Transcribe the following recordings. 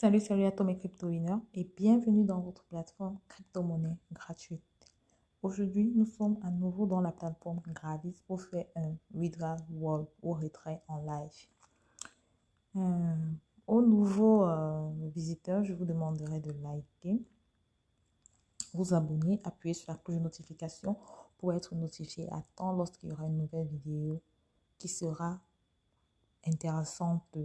Salut à tous mes crypto-winners et bienvenue dans votre plateforme crypto-monnaie gratuite. Aujourd'hui, nous sommes à nouveau dans la plateforme Gravis pour faire un withdrawal ou retrait en live. Euh, Aux nouveaux visiteurs, je vous demanderai de liker, vous abonner, appuyer sur la cloche de notification pour être notifié à temps lorsqu'il y aura une nouvelle vidéo qui sera intéressante,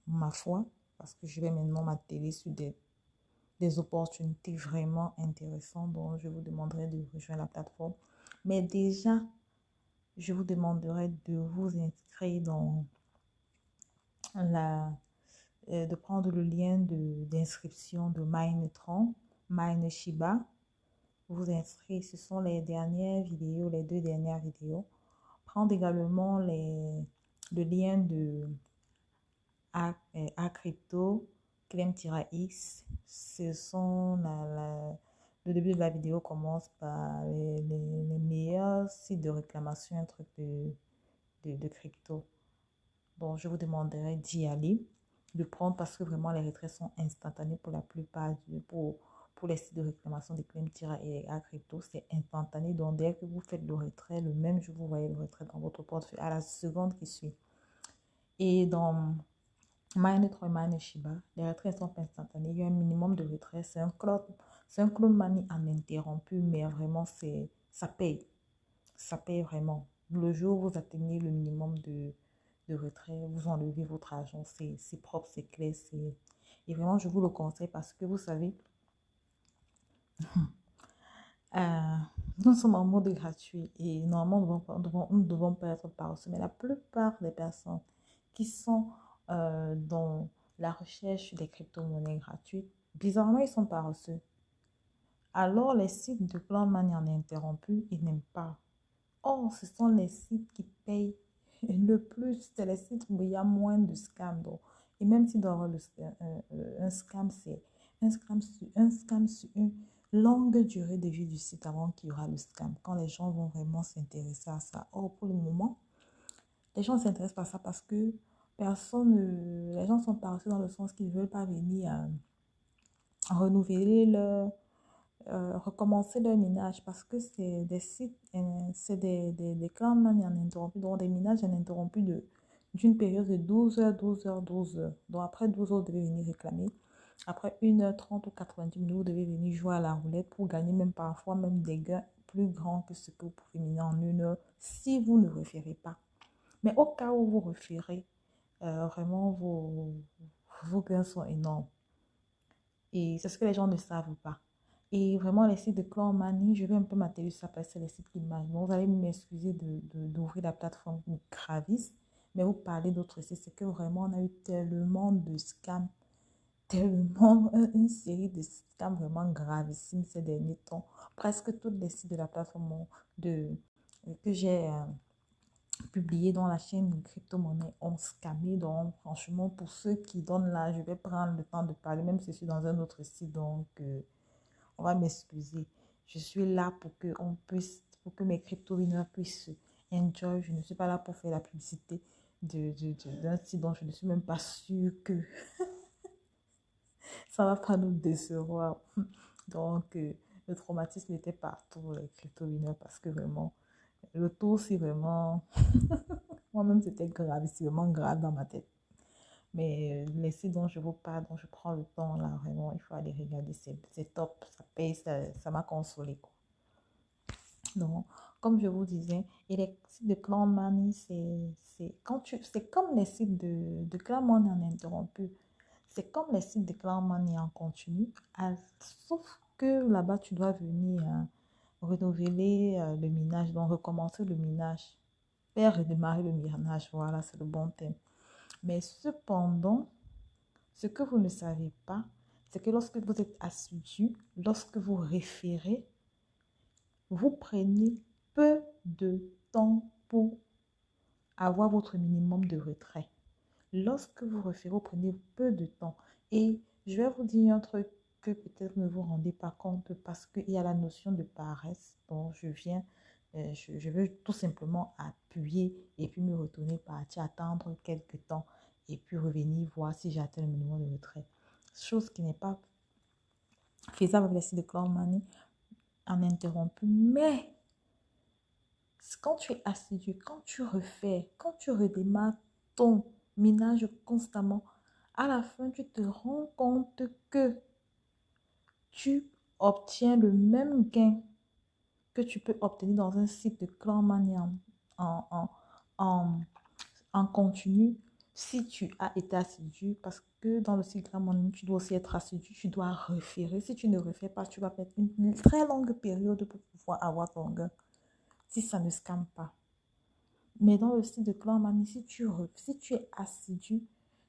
ma foi, parce que je vais maintenant m'atteler sur des opportunités vraiment intéressantes dont je vous demanderai de rejoindre la plateforme. Mais déjà, je vous demanderai de vous inscrire dans de prendre le lien d'inscription de Minetron, Shiba. Vous inscrire, ce sont les dernières vidéos, les deux dernières vidéos. Prendre également le lien de Crypto, Clem-X. Ce sont le début de la vidéo commence par les meilleurs sites de réclamation, un truc de crypto. Donc, je vous demanderai d'y aller, de prendre parce que vraiment les retraits sont instantanés pour la plupart, pour les sites de réclamation de Clem-X et Crypto, c'est instantané. Donc, dès que vous faites le retrait, le même jour, vous voyez le retrait dans votre portefeuille à la seconde qui suit. Et dans Minetron et Shiba, les retraits sont instantanés. Il y a un minimum de retrait. C'est un clone money ininterrompu, mais vraiment, ça paye. Ça paye vraiment. Le jour où vous atteignez le minimum de retrait, vous enlevez votre argent. C'est propre, c'est clair. Et vraiment, je vous le conseille parce que vous savez, euh, nous sommes en mode gratuit et normalement, nous ne devons pas être paresseux. Mais la plupart des personnes qui sont dans la recherche des crypto-monnaies gratuites, bizarrement, ils sont paresseux. Alors, les sites de plan money en interrompu, ils n'aiment pas. Or, ce sont les sites qui payent le plus. C'est les sites où il y a moins de scams. Donc, et même si dans un scam, c'est un scam sur une longue durée de vie du site avant qu'il y aura le scam. Quand les gens vont vraiment s'intéresser à ça. Or, pour le moment, les gens ne s'intéressent pas à ça parce que les gens sont paresseux dans le sens qu'ils ne veulent pas venir renouveler recommencer leur minage parce que c'est des sites, c'est des clans ininterrompus, donc des minages ininterrompus d'une période de 12 heures, 12 heures, 12 heures. Donc après 12 heures, vous devez venir réclamer. Après 1h30 ou 90 minutes, vous devez venir jouer à la roulette pour gagner même parfois même des gains plus grands que ce que vous pouvez miner en 1 heure si vous ne référez pas. Mais au cas où vous référez, vraiment vos gains sont énormes. Et c'est ce que les gens ne savent pas. Et vraiment, les sites de Clan Money, je vais un peu m'atteler sur ça parce que c'est les sites qui marchent. Donc, vous allez m'excuser d'ouvrir la plateforme Gravis, mais vous parlez d'autres sites. C'est que vraiment, on a eu tellement de scams, tellement une série de scams vraiment gravissimes ces derniers temps. Presque tous les sites de la plateforme que j'ai publié dans la chaîne crypto-monnaie ont scammé. Donc, franchement, pour ceux qui donnent là, je vais prendre le temps de parler, même si je suis dans un autre site. Donc, on va m'excuser. Je suis là pour que mes crypto-winners puissent enjoy. Je ne suis pas là pour faire la publicité d'un site dont je ne suis même pas sûre que ça va pas nous décevoir. Donc, le traumatisme était partout, les crypto-winners, parce que vraiment, le tour, c'est vraiment... Moi-même, c'était grave, c'est vraiment grave dans ma tête. Mais les sites dont je vous parle, dont je prends le temps, là, vraiment, il faut aller regarder. C'est top, ça paye, ça m'a consolé, quoi. Donc, comme je vous disais, et les sites de Clan Money, c'est comme les sites de Clan Money en interrompu. C'est comme les sites de Clan Money en continu, sauf que là-bas, tu dois venir renouveler le minage, donc recommencer le minage, faire redémarrer le minage, voilà, c'est le bon thème. Mais cependant, ce que vous ne savez pas, c'est que lorsque vous êtes assidu, lorsque vous référez, vous prenez peu de temps pour avoir votre minimum de retrait. Lorsque vous référez, vous prenez peu de temps. Et je vais vous dire un truc que peut-être ne vous rendez pas compte parce qu'il y a la notion de paresse dont je veux tout simplement appuyer et puis me retourner, partir, attendre quelques temps. et puis revenir voir si j'ai atteint le minimum de retrait. Chose qui n'est pas faisable avec les sites de Cloud Money en interrompu. Mais quand tu es assidu, quand tu refais, quand tu redémarres ton minage constamment, à la fin, tu te rends compte que tu obtiens le même gain que tu peux obtenir dans un site de Cloud Money en, en, en, en continu si tu as été assidu, parce que dans le site Cloud Money, tu dois aussi être assidu, tu dois référer. Si tu ne refais pas, tu vas perdre une très longue période pour pouvoir avoir ton gain, si ça ne scamme pas. Mais dans le site de Cloud Money, si tu es assidu,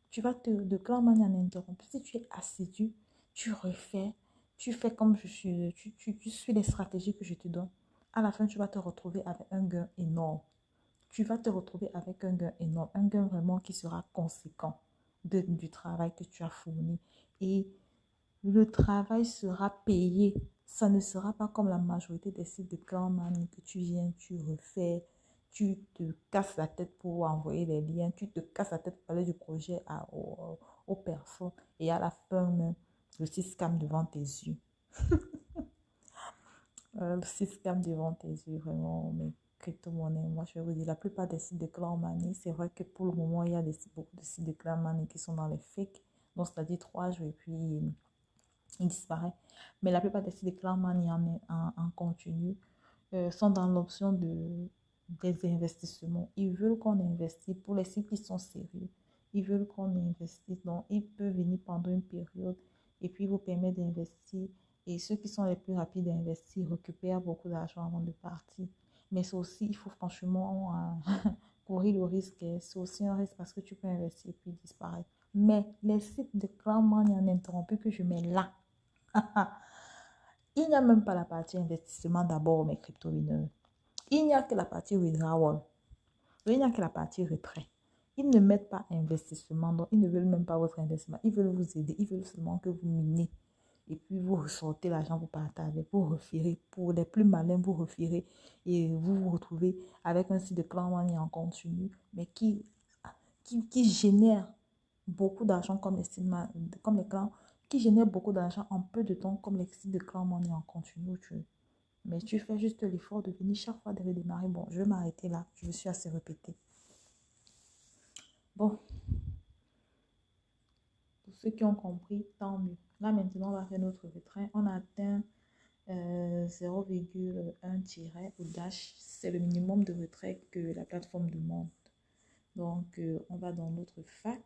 tu vas de Cloud Money en interrompre. Si tu es assidu, tu refais, tu fais comme je suis, tu suis les stratégies que je te donne. À la fin, tu vas te retrouver avec un gain énorme. Tu vas te retrouver avec un gain énorme, un gain vraiment qui sera conséquent du travail que tu as fourni. Et le travail sera payé. Ça ne sera pas comme la majorité des sites de Cloud Money que tu viens, tu refais, tu te casses la tête pour envoyer les liens, tu te casses la tête pour parler du projet aux personnes. Et à la fin, même, le site scam devant tes yeux. Le site scam devant tes yeux, vraiment, mais crypto-monnaie. Moi, je vais vous dire, la plupart des sites de Cloud Money, c'est vrai que pour le moment, il y a beaucoup de sites de Cloud Money qui sont dans les fakes. Donc, c'est-à-dire 3 jours et puis il disparaît. Mais la plupart des sites de Cloud Money en continu sont dans l'option des investissements. Ils veulent qu'on investisse pour les sites qui sont sérieux. Ils veulent qu'on investisse. Donc, ils peuvent venir pendant une période et puis vous permettre d'investir. Et ceux qui sont les plus rapides à investir récupèrent beaucoup d'argent avant de partir. Mais c'est aussi, il faut franchement courir le risque. C'est aussi un risque parce que tu peux investir et puis disparaître. Mais les sites de Cloud Money en interrompu que je mets là, il n'y a même pas la partie investissement d'abord, mes crypto-winners. Il n'y a que la partie withdrawal. Il n'y a que la partie retrait. Ils ne mettent pas investissement, donc ils ne veulent même pas votre investissement. Ils veulent vous aider. Ils veulent seulement que vous minez. Et puis vous ressortez l'argent, vous partagez, vous referez. Pour les plus malins, vous referez. Et vous vous retrouvez avec un site de Cloud Money en continu, mais qui génère beaucoup d'argent comme les clans, qui génère beaucoup d'argent en peu de temps comme les sites de Cloud Money en continu. Mais tu fais juste l'effort de venir chaque fois de redémarrer. Bon, je vais m'arrêter là. Je me suis assez répétée. Bon, pour ceux qui ont compris, tant mieux. Là, maintenant, on va faire notre retrait. On a atteint 0,1 au dash. C'est le minimum de retrait que la plateforme demande. Donc, on va dans notre fac.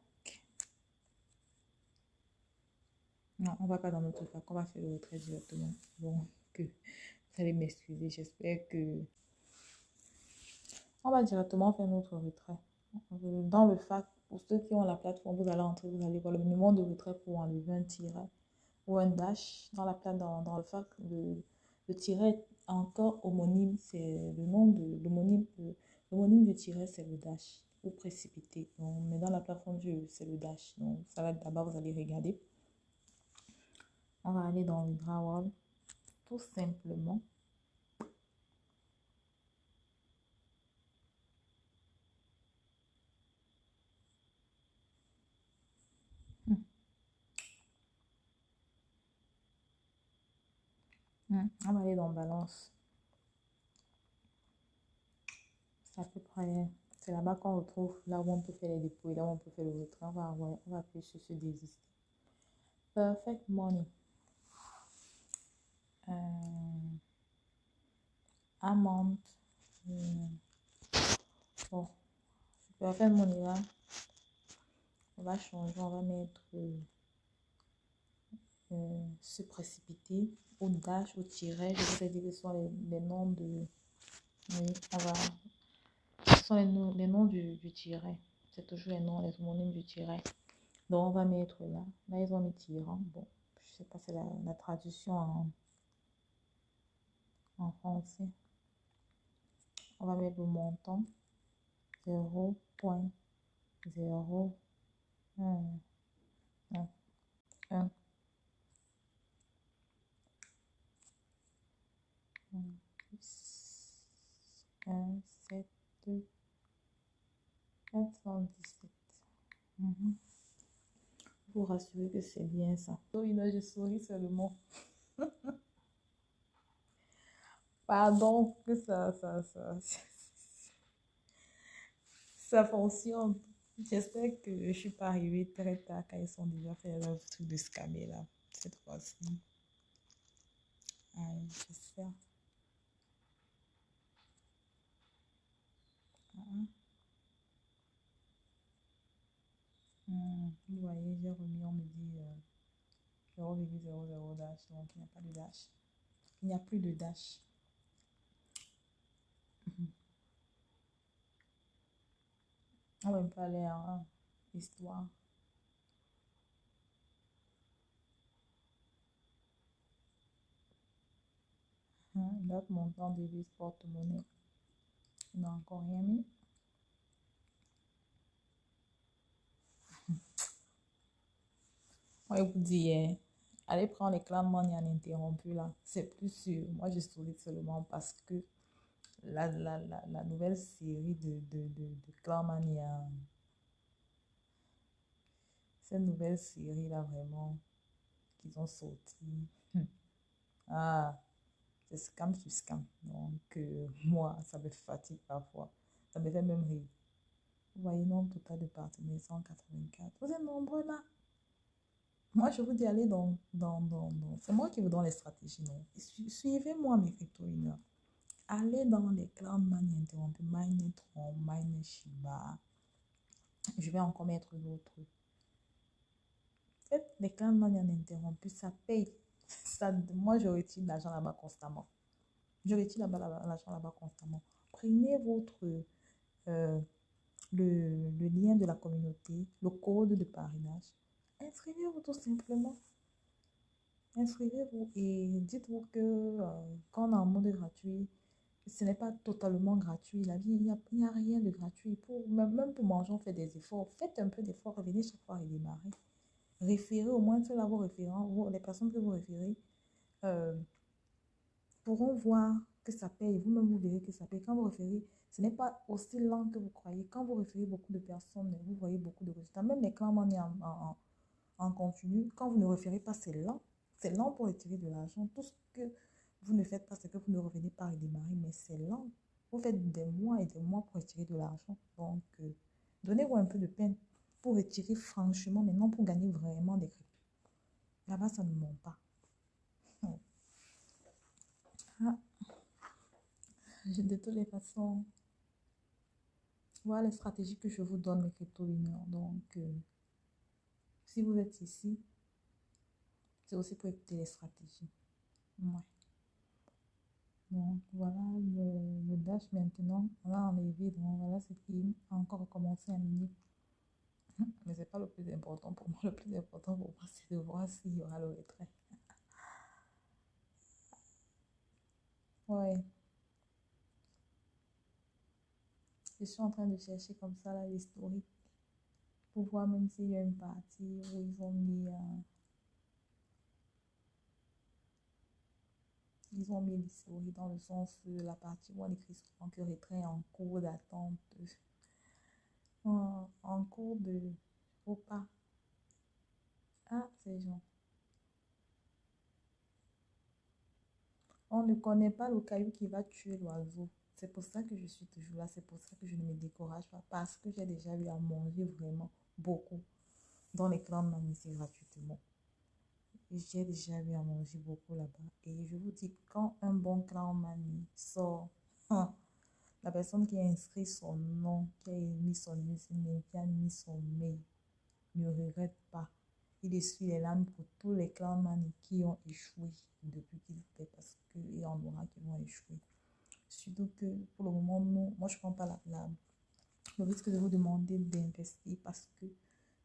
Non, on va pas dans notre fac. On va faire le retrait directement. Donc, vous allez m'excuser. J'espère que... On va directement faire notre retrait. Dans le fac, pour ceux qui ont la plateforme, vous allez entrer, vous allez voir le minimum de retrait pour enlever un tiret ou un dash. Dans le fac, le tiret est encore homonyme, c'est le nom de l'homonyme du tiret, c'est le dash ou précipité. Donc, mais dans la plateforme, c'est le dash. Donc, ça va d'abord, vous allez regarder. On va aller dans le withdrawal, tout simplement. On va aller dans balance. C'est à peu près, c'est là-bas qu'on retrouve, là où on peut faire les dépôts et là où on peut faire le retrait. On va appuyer sur ce désister. Perfect Money. Amount. Bon, Perfect Money là, on va changer, on va mettre se précipiter au dash, au tiret. Je vous ai dit que ce sont les noms de... Oui, ce sont les noms du tiret. C'est toujours les noms, les homonymes du tiret. Donc, on va mettre là. Là, ils ont mis tirant. Bon, je sais pas, c'est la traduction en français. On va mettre le montant 0,01. 1, 7, 417. Mhm. Vous rassurer que c'est bien ça. Donc, je souris seulement. Pardon que ça fonctionne. J'espère que je ne suis pas arrivée très tard quand ils sont déjà fait leur truc de scammer là, cette fois-ci. Allez, j'espère. Ah, vous voyez, j'ai remis, on me dit 0,00 dash, donc il n'y a pas de dash. Il n'y a plus de dash. Mhm. On va pas aller en histoire. Date montant devise porte-monnaie. Il n'a encore rien mis. Moi, je vous dis, allez prendre les clans money ininterrompu là. C'est plus sûr. Moi, je souris seulement parce que la nouvelle série de clan money, cette nouvelle série là, vraiment, qu'ils ont sorti. Ah, c'est scam sur scam. Donc, moi, ça me fatigue parfois. Ça me fait même rire. Vous voyez, nombre total de partenaires, 184. Vous êtes nombreux là. Moi, je vous dis, allez c'est moi qui vous donne les stratégies, non? Suivez-moi, mes crypto-winners. Allez dans les clans Mani interrompu, Minetron, Shiba. Je vais encore mettre d'autres. Faites les clans Mani interrompu, ça paye. Ça, moi, je retire l'argent là-bas constamment. Je retire l'argent là-bas constamment. Prenez euh, le lien de la communauté, le code de parrainage. Inscrivez-vous tout simplement. Inscrivez-vous et dites-vous que quand on est en mode gratuit, ce n'est pas totalement gratuit. La vie, il n'y a rien de gratuit. Même pour manger, on fait des efforts. Faites un peu d'efforts, revenez chaque fois redémarrer. Référez au moins, ceux-là, vos référents, les personnes que vous référez euh, pourront voir que ça paye. Vous-même, vous verrez que ça paye. Quand vous référez, ce n'est pas aussi lent que vous croyez. Quand vous référez beaucoup de personnes, vous voyez beaucoup de résultats. Même les clans en continu, quand vous ne référez pas, c'est lent. C'est lent pour retirer de l'argent. Tout ce que vous ne faites pas, c'est que vous ne revenez pas redémarrer, mais c'est lent. Vous faites des mois et des mois pour retirer de l'argent. Donc, donnez-vous un peu de peine pour retirer franchement, mais non pour gagner vraiment des cryptos. Là-bas, ça ne ment pas. Ah, de toutes les façons, voilà les stratégies que je vous donne, mes crypto-winners. Donc, si vous êtes ici, c'est aussi pour écouter les stratégies. Ouais. Donc voilà le dash maintenant. On a enlevé, donc voilà ce qui a encore recommencé à miner. Mais c'est pas le plus important pour moi. Le plus important pour moi, c'est de voir s'il y aura le retrait. Ouais, je suis en train de chercher comme ça là l'historique pour voir même s'il y a une partie où ils ont mis l'historique dans le sens de la partie où on écrit souvent que retrait est en cours d'attente, en cours de repas. Ah, ces gens. On ne connaît pas le caillou qui va tuer l'oiseau. C'est pour ça que je suis toujours là. C'est pour ça que je ne me décourage pas. Parce que j'ai déjà eu à manger vraiment beaucoup dans les clans de Manicie gratuitement. J'ai déjà eu à manger beaucoup là-bas. Et je vous dis, quand un bon clan Mani sort, hein, la personne qui a inscrit son nom, qui a mis son username, qui a mis son mail, ne regrette pas. Il essuie les larmes pour tous les clans Mani qui ont échoué depuis qu'ils étaient parce qu'il y en aura qui vont échouer. Surtout que pour le moment, non, moi je ne prends pas le risque de vous demander d'investir parce que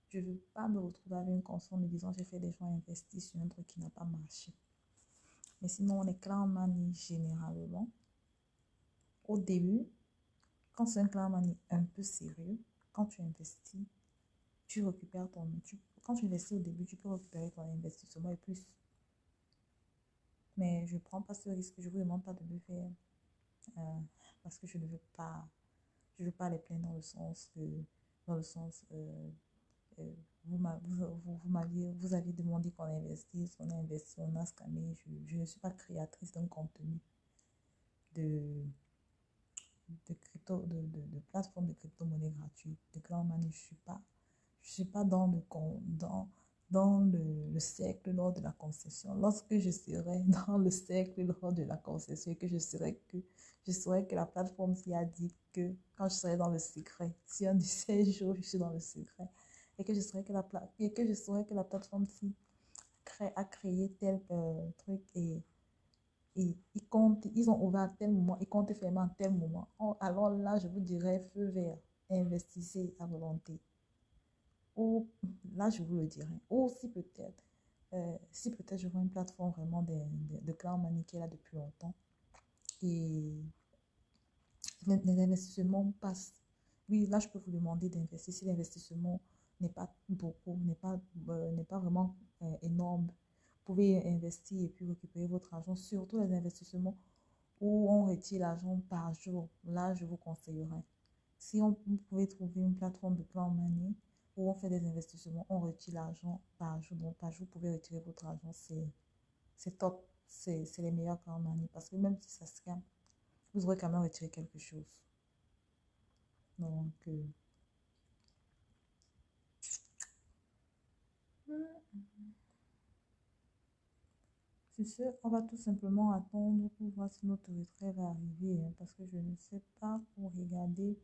je ne veux pas me retrouver avec une conscience me disant j'ai fait des gens investir sur un truc qui n'a pas marché. Mais sinon, on est clan Mani généralement. Au début, quand c'est un clan Mani un peu sérieux, quand tu investis, tu récupères quand tu investis au début, tu peux récupérer ton investissement et plus. Mais je ne prends pas ce risque, je ne vous demande pas de le faire euh, parce que je ne veux pas les plaindre dans le sens Euh, vous aviez demandé qu'on investisse, on a investi, on a scammé. Je ne suis pas créatrice d'un contenu de, de crypto, de plateforme de crypto-monnaie gratuite, de cloud money. Je suis pas dans dans le cercle lors de la concession. Lorsque je serai dans le cercle lors de la concession et que je saurais que la plateforme s'y a dit que quand je serai dans le secret, si un de ces jours je suis dans le secret et que je saurais que la plateforme s'y a créé tel truc et ils ont ouvert à tel moment, ils comptent fermer à tel moment. Oh, alors là, je vous dirais feu vert, investissez à volonté. Ou là, je vous le dirai. Ou si peut-être je vois une plateforme vraiment de cloud money qui est là depuis longtemps et les investissements passent. Oui, là, je peux vous demander d'investir si l'investissement n'est pas beaucoup, n'est pas vraiment énorme. Vous pouvez investir et puis récupérer votre argent, surtout les investissements où on retire l'argent par jour. Là, je vous conseillerais. Si vous pouvez trouver une plateforme de plan money où on fait des investissements, on retire l'argent par jour. Donc, par jour, vous pouvez retirer votre argent. C'est top. C'est les meilleurs plan money. Parce que même si ça se calme, vous aurez quand même retiré quelque chose. Donc, c'est ce, on va tout simplement attendre pour voir si notre retrait va arriver. Hein, parce que je ne sais pas pour regarder.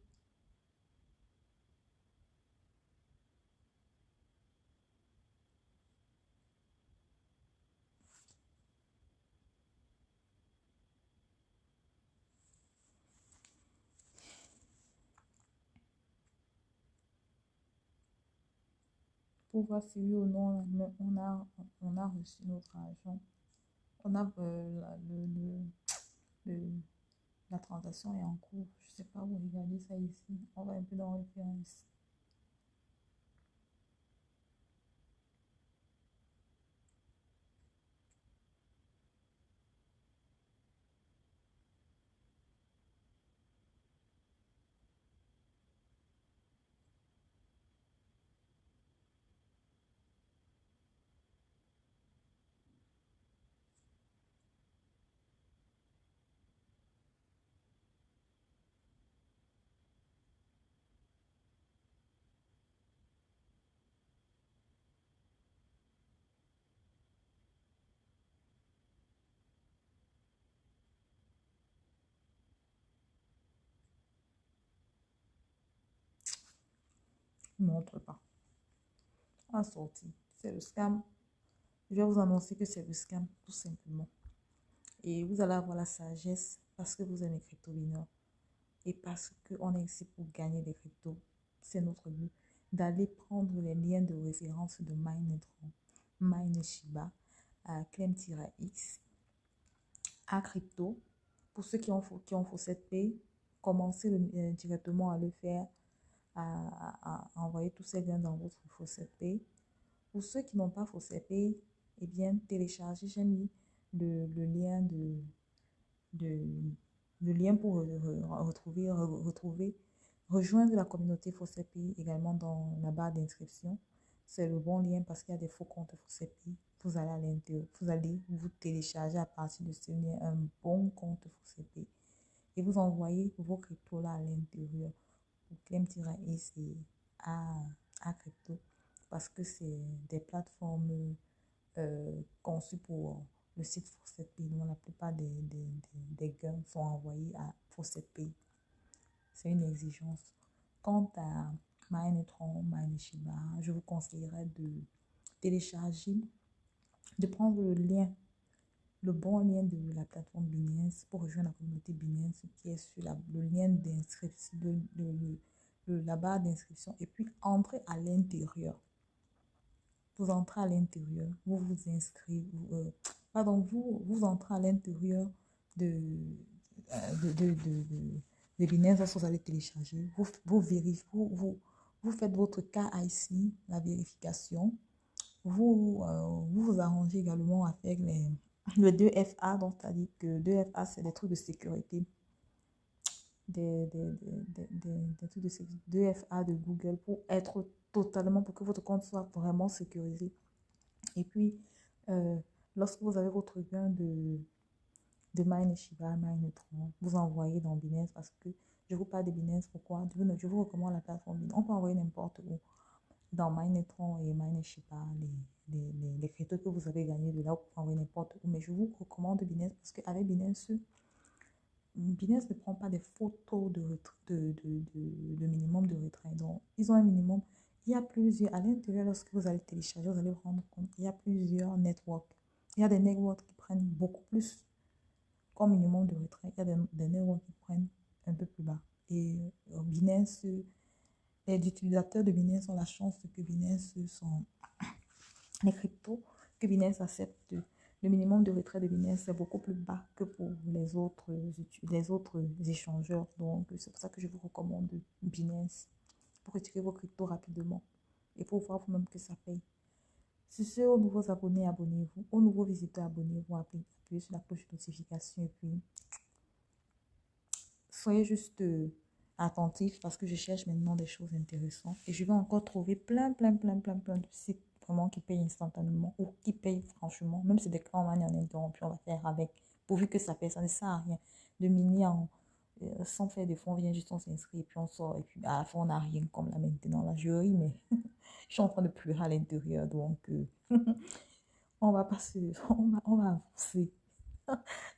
Pour voir si oui ou non on a reçu notre argent. On a le- la transaction est en cours. Je ne sais pas où regarder ça ici. On va un peu dans référence. Il ne montre pas. En sortie. C'est le scam. Je vais vous annoncer que c'est le scam, tout simplement. Et vous allez avoir la sagesse parce que vous aimez crypto et parce qu'on est ici pour gagner des cryptos. C'est notre but d'aller prendre les liens de référence de MineTron, MineShiba, Clem-X, à crypto. Pour ceux qui ont Faucet Pay, commencez directement à le faire, à envoyer tous ces liens dans votre Faucet Pay. Pour ceux qui n'ont pas Faucet Pay, eh bien, téléchargez, j'ai mis le lien de, le lien pour rejoindre la communauté Faucet également dans la barre d'inscription. C'est le bon lien parce qu'il y a des faux comptes Faucet. Vous allez à l'intérieur, vous allez vous télécharger à partir de ce lien un bon compte Faucet et vous envoyez vos cryptos là à l'intérieur pour Clem-X et à crypto parce que c'est des plateformes conçues pour le site Faucet. La plupart des gains sont envoyés à Faucet. C'est une exigence. Quant à MineTron, MineShiba, je vous conseillerais de télécharger, de prendre le lien, le bon lien de la plateforme Binance pour rejoindre la communauté Binance qui est sur le lien d'inscription, la barre d'inscription et puis entrer à l'intérieur. Vous entrez à l'intérieur, vous vous inscrivez, vous entrez à l'intérieur de, de Binance lorsque vous allez télécharger. Vous vérifiez, vous faites votre KIC, la vérification. Vous vous arrangez également avec le 2FA, donc c'est-à-dire que 2FA, c'est des trucs de sécurité. Des trucs de sécurité 2FA de Google pour être totalement pour que votre compte soit vraiment sécurisé. Et puis, euh, lorsque vous avez votre gain de Mine Shiba, Minetron, vous envoyez dans Binance parce que je vous parle de Binance. Pourquoi? Je vous recommande la plateforme Binance. On peut envoyer n'importe où. Dans Minetron et Mine Shiba, les cryptos que vous avez gagnés de là, vous pouvez envoyer n'importe où. Mais je vous recommande Binance parce qu'avec Binance, Binance ne prend pas des photos de minimum de retrait. Donc, ils ont un minimum. Il y a plusieurs, à l'intérieur, lorsque vous allez télécharger, vous allez vous rendre compte qu'il y a plusieurs networks. Il y a des networks qui prennent beaucoup plus comme minimum de retrait. Il y a des networks qui prennent un peu plus bas. Et Binance, les utilisateurs de Binance ont la chance que Binance sont les cryptos, que Binance accepte. Le minimum de retrait de Binance est beaucoup plus bas que pour les autres échangeurs. Donc, c'est pour ça que je vous recommande Binance pour retirer vos cryptos rapidement et pour voir vous-même que ça paye. Si c'est aux nouveaux abonnés, abonnez-vous. Aux nouveaux visiteurs, abonnez-vous. Appuyez sur la cloche de notification et puis soyez juste attentifs parce que je cherche maintenant des choses intéressantes et je vais encore trouver plein de sites vraiment qui payent instantanément ou qui payent franchement. Même si c'est des cas en manière interrompue, on va faire avec. Pourvu que ça paye, ça ne sert à rien de miner sans faire de fonds, on vient juste, on s'inscrit et puis on sort et puis à la fin on n'a rien comme là maintenant. Là, je ris, mais je suis en train de pleurer à l'intérieur donc on va passer, on va avancer.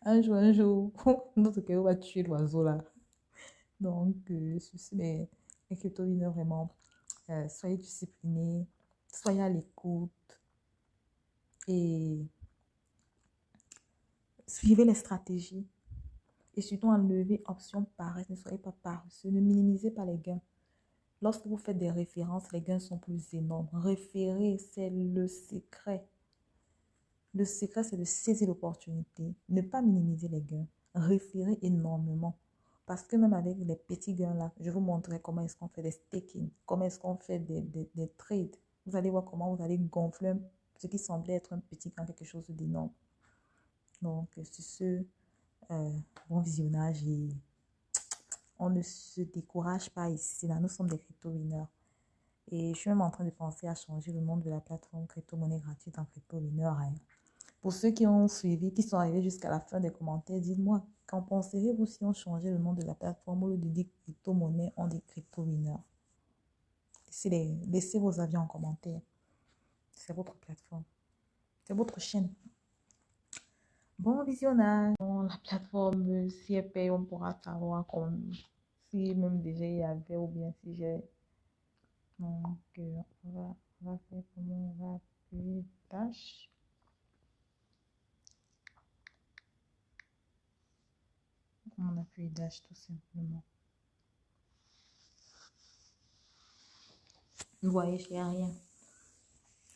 Un jour, notre cœur va tuer l'oiseau là. Donc, ceci, les crypto-winners, vraiment, soyez disciplinés, soyez à l'écoute et suivez les stratégies. Et surtout, enlevez option paresse, ne soyez pas paresseux, ne minimisez pas les gains. Lorsque vous faites des références, les gains sont plus énormes. Référer, c'est le secret. Le secret, c'est de saisir l'opportunité, ne pas minimiser les gains, référer énormément. Parce que même avec les petits gains là, je vous montrerai comment est-ce qu'on fait des staking, comment est-ce qu'on fait des trades. Vous allez voir comment vous allez gonfler ce qui semblait être un petit gain, quelque chose d'énorme. Donc, c'est ce bon visionnage et on ne se décourage pas ici. Là, nous sommes des crypto-winners. Et je suis même en train de penser à changer le nom de la plateforme crypto-monnaie gratuite en crypto-winner. Hein. Pour ceux qui ont suivi, qui sont arrivés jusqu'à la fin des commentaires, dites-moi, qu'en penseriez-vous si on changeait le nom de la plateforme au lieu de dire crypto-monnaie, on dit crypto-winner? Laissez vos avis en commentaire. C'est votre plateforme. C'est votre chaîne. Bon visionnage. Bon, la plateforme, si elle paye, on pourra savoir si même déjà il y avait ou bien si j'ai. Donc, on va faire comment on va appuyer tâche. On appuie dash tout simplement. Vous voyez, j'ai rien.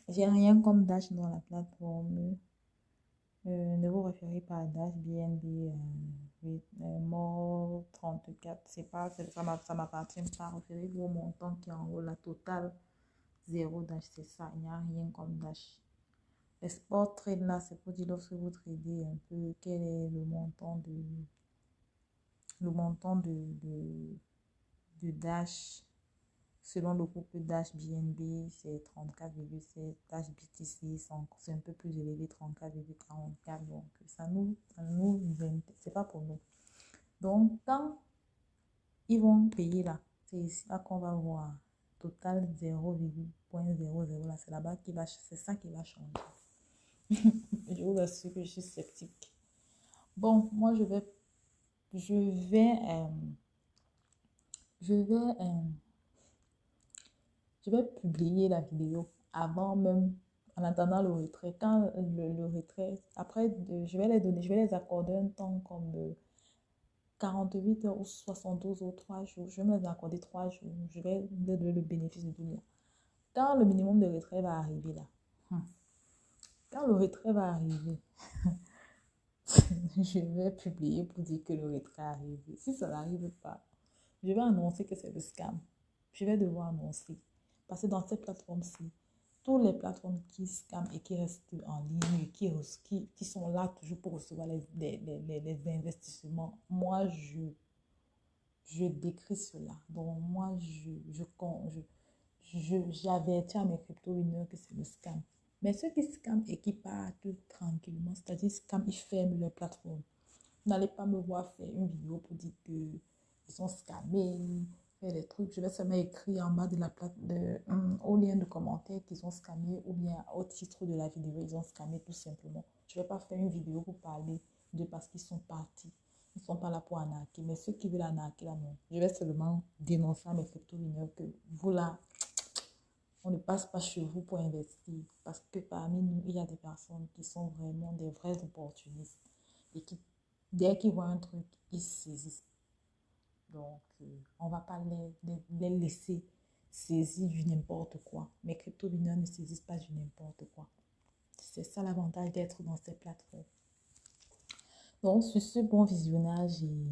J'ai rien comme dash dans la plateforme. Ne vous référez pas à dash, BNB, mort 34. C'est pas, ça m'appartient pas. Référez-vous au montant qui est en haut, la totale. Zéro dash, c'est ça. Il n'y a rien comme dash. Les sport trade là, c'est pour dire lorsque vous tradez un peu, quel est le montant de dash selon le groupe Dash BNB, c'est 34,7, Dash BTC, c'est un peu plus élevé, 34,44. Donc, ça nous c'est pas pour nous. Donc, quand ils vont payer là, c'est ici là qu'on va voir total 0,00 là, c'est là-bas c'est ça qui va changer. Je vous assure que je suis sceptique. Bon, moi je vais, je vais je vais publier la vidéo avant même, en attendant le retrait. Quand le retrait, après, je vais les accorder un temps comme 48 heures ou 72 ou 3 jours. Je vais me les accorder 3 jours. Je vais leur donner le bénéfice de tout. Quand le minimum de retrait va arriver là, quand le retrait va arriver, je vais publier pour dire que le retrait arrive. Si ça n'arrive pas, je vais annoncer que c'est le scam. Je vais devoir annoncer. Parce que dans cette plateforme-ci, toutes les plateformes qui scamment et qui restent en ligne et qui sont là toujours pour recevoir les investissements, moi, je décris cela. Donc, moi, j'avertis à mes crypto-winners que c'est le scam. Mais ceux qui scamment et qui partent tranquillement, c'est-à-dire scam, ils ferment leur plateforme. Vous n'allez pas me voir faire une vidéo pour dire que ils sont scammés, faire des trucs. Je vais seulement écrire en bas de la au lien de commentaire qu'ils ont scammé ou bien au titre de la vidéo, ils ont scammé tout simplement. Je ne vais pas faire une vidéo pour parler de parce qu'ils sont partis. Ils ne sont pas là pour arnaquer. Mais ceux qui veulent arnaquer, là, non. Je vais seulement dénoncer à mes crypto-winners que vous, là, on ne passe pas chez vous pour investir. Parce que parmi nous, il y a des personnes qui sont vraiment des vrais opportunistes. Et qui, dès qu'ils voient un truc, ils saisissent. Donc, on ne va pas les laisser saisir du n'importe quoi. Mes crypto-winners ne saisissent pas du n'importe quoi. C'est ça l'avantage d'être dans ces plateformes. Donc, sur ce, bon visionnage et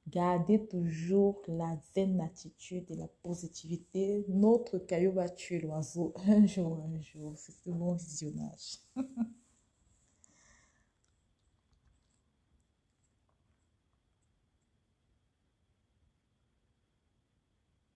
gardez toujours la zen attitude et la positivité. Notre caillou va tuer l'oiseau un jour, un jour. C'est ce bon visionnage.